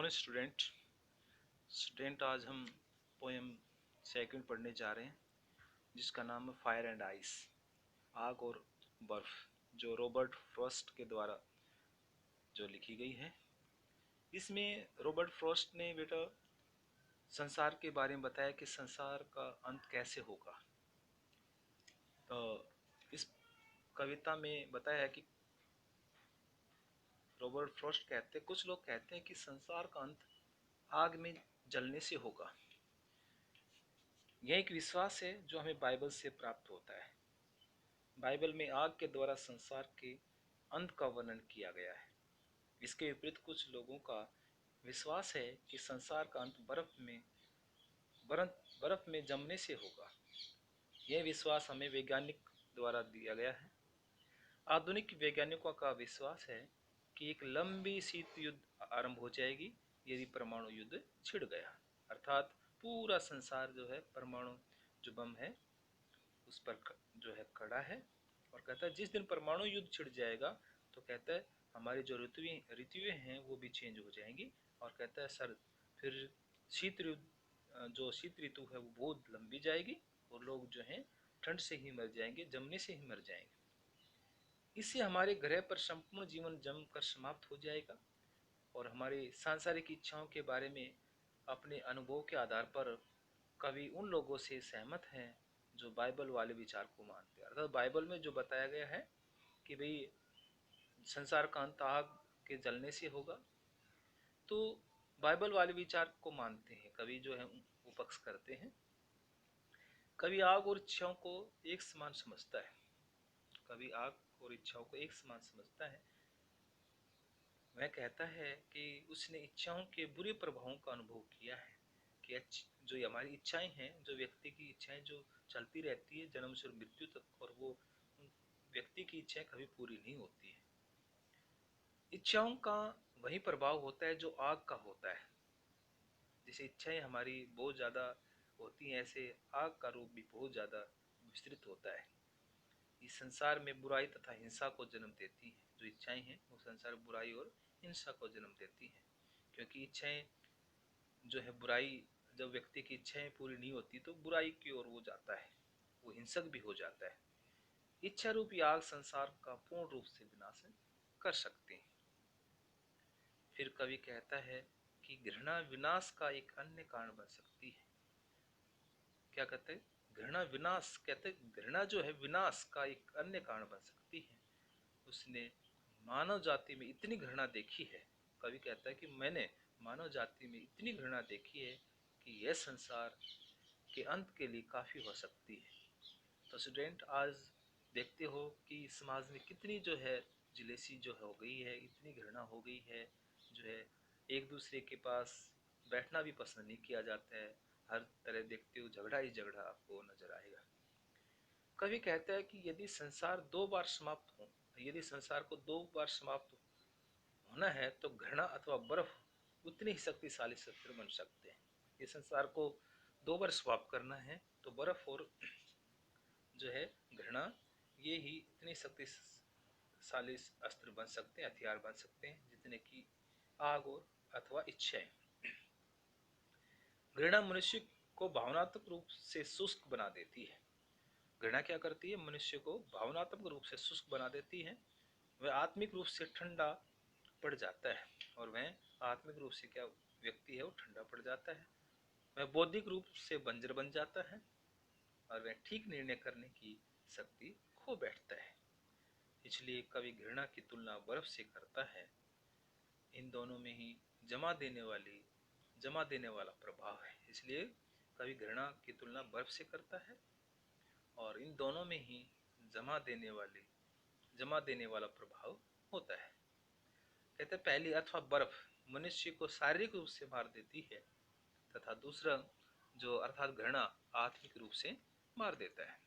Morning student आज हम poem second पढ़ने जा रहे हैं जिसका नाम है फायर एंड आइस, आग और बर्फ, जो रॉबर्ट फ्रॉस्ट के द्वारा जो लिखी गई है। इसमें रॉबर्ट फ्रॉस्ट ने बेटा संसार के बारे में बताया कि संसार का अंत कैसे होगा। तो इस कविता में बताया है कि रॉबर्ट फ्रॉस्ट कहते हैं, कुछ लोग कहते हैं कि संसार का अंत आग में जलने से होगा। यह एक विश्वास है जो हमें बाइबल से प्राप्त होता है। बाइबल में आग के द्वारा संसार के अंत का वर्णन किया गया है। इसके विपरीत कुछ लोगों का विश्वास है कि संसार का अंत बर्फ में जमने से होगा। यह विश्वास हमें वैज्ञानिक द्वारा दिया गया है। आधुनिक वैज्ञानिकों का विश्वास है कि एक लंबी शीत युद्ध आरंभ हो जाएगी यदि परमाणु युद्ध छिड़ गया, अर्थात पूरा संसार जो है परमाणु जो बम है उस पर जो है खड़ा है, और कहता है जिस दिन परमाणु युद्ध छिड़ जाएगा तो कहता है हमारी जो ऋतुएं हैं वो भी चेंज हो जाएंगी, और कहता है सर फिर शीत ऋतु है वो बहुत लंबी जाएगी और लोग जो हैं ठंड से ही मर जाएंगे, जमने से ही मर जाएंगे। इससे हमारे ग्रह पर संपूर्ण जीवन जमकर समाप्त हो जाएगा, और हमारी सांसारिक इच्छाओं के बारे में अपने अनुभव के आधार पर कवि उन लोगों से सहमत हैं जो बाइबल वाले विचार को मानते हैं। अर्थात बाइबल में जो बताया गया है कि भाई संसार का अंत आग के जलने से होगा, तो बाइबल वाले विचार को मानते हैं। कवि जो है वो पक्ष करते हैं। कवि आग और इच्छाओं को एक समान समझता है। कवि आग और इच्छाओं को एक समान समझता है। वह कहता है कि उसने इच्छाओं के बुरे प्रभावों का अनुभव किया है कि जो हमारी इच्छाएं हैं, जो व्यक्ति की इच्छाएं जो चलती रहती है जन्म से मृत्यु तक, और वो व्यक्ति की इच्छाएं कभी पूरी नहीं होती है। इच्छाओं का वही प्रभाव होता है जो आग का होता है। जैसे इच्छाएं हमारी बहुत ज़्यादा होती हैं, ऐसे आग का रूप भी बहुत ज़्यादा विस्तृत होता है। इस संसार में बुराई तथा हिंसा को जन्म देती हैं। जो इच्छाएं हैं वो संसार बुराई और हिंसा को जन्म देती हैं, क्योंकि इच्छाएं जो है बुराई, जब व्यक्ति की इच्छाएं पूरी नहीं होती तो बुराई की ओर वो जाता है, वो हिंसक भी हो जाता है। इच्छा रूपी आग संसार का पूर्ण रूप से विनाश कर सकती है। फिर कवि कहता है कि घृणा विनाश का एक अन्य कारण बन सकती है। क्या कहते हैं? घृणा विनाश, कहते घृणा जो है विनाश का एक अन्य कारण बन सकती है। उसने मानव जाति में इतनी घृणा देखी है, कवि कहता है कि मैंने मानव जाति में इतनी घृणा देखी है कि यह संसार के अंत के लिए काफ़ी हो सकती है। तो स्टूडेंट आज देखते हो कि समाज में कितनी जो है जिलेसी जो हो गई है, इतनी घृणा हो गई है, जो है एक दूसरे के पास बैठना भी पसंद नहीं किया जाता है। हर तरह देखते हो झगड़ा ही झगड़ा आपको नजर आएगा। कवि कहता है कि यदि संसार दो बार समाप्त हो, यदि संसार को दो बार समाप्त होना है तो घृणा अथवा बर्फ उतनी ही शक्तिशाली शस्त्र बन सकते हैं। ये संसार को दो बार समाप्त करना है तो बर्फ और जो है घृणा, ये ही इतनी शक्तिशाली अस्त्र बन सकते हैं, हथियार बन सकते हैं जितने की आग और अथवा इच्छाएं। घृणा मनुष्य को भावनात्मक रूप से शुष्क बना देती है। घृणा क्या करती है? मनुष्य को भावनात्मक रूप से शुष्क बना देती है। वह आत्मिक रूप से ठंडा पड़ जाता है, और वह आत्मिक रूप से क्या व्यक्ति है वो ठंडा पड़ जाता है। वह बौद्धिक रूप से बंजर बन जाता है, और वह ठीक निर्णय करने की शक्ति खो बैठता है। इसलिए कवि घृणा की तुलना बर्फ से करता है। इन दोनों में ही जमा देने वाला प्रभाव है। इसलिए कवि घृणा की तुलना बर्फ से करता है, और इन दोनों में ही जमा देने वाला प्रभाव होता है। कहते हैं पहली अथवा बर्फ मनुष्य को शारीरिक रूप से मार देती है, तथा दूसरा जो अर्थात घृणा आत्मिक रूप से मार देता है।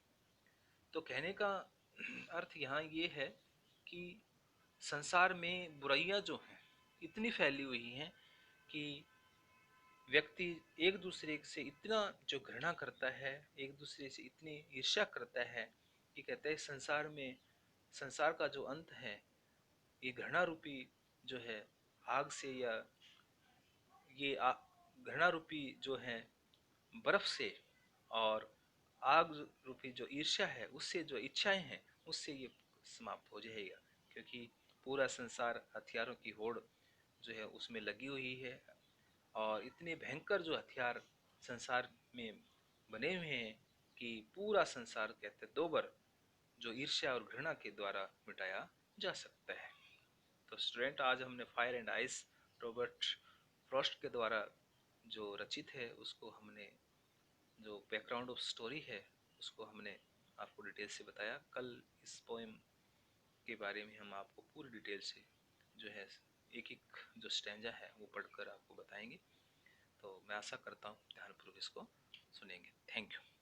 तो कहने का अर्थ यहाँ ये है कि संसार में बुराइयां जो हैं इतनी फैली हुई हैं कि व्यक्ति एक दूसरे से इतना जो घृणा करता है, एक दूसरे से इतनी ईर्ष्या करता है कि कहते हैं संसार का जो अंत है ये घृणा रूपी जो है आग से या ये घृणा रूपी जो है बर्फ से और आग रूपी जो ईर्ष्या है उससे, जो इच्छाएं हैं उससे ये समाप्त हो जाएगा। क्योंकि पूरा संसार हथियारों की होड़ जो है उसमें लगी हुई है, और इतने भयंकर जो हथियार संसार में बने हुए हैं कि पूरा संसार कहते दो बार जो ईर्ष्या और घृणा के द्वारा मिटाया जा सकता है। तो स्टूडेंट, आज हमने fire and ice Robert Frost के द्वारा जो रचित है उसको हमने, जो बैकग्राउंड ऑफ स्टोरी है उसको हमने आपको डिटेल से बताया। कल इस पोएम के बारे में हम आपको पूरी डिटेल से जो है एक एक जो स्टैंजा है वो पढ़कर आपको बताएंगे। तो मैं आशा करता हूँ ध्यानपूर्वक इसको सुनेंगे। Thank you.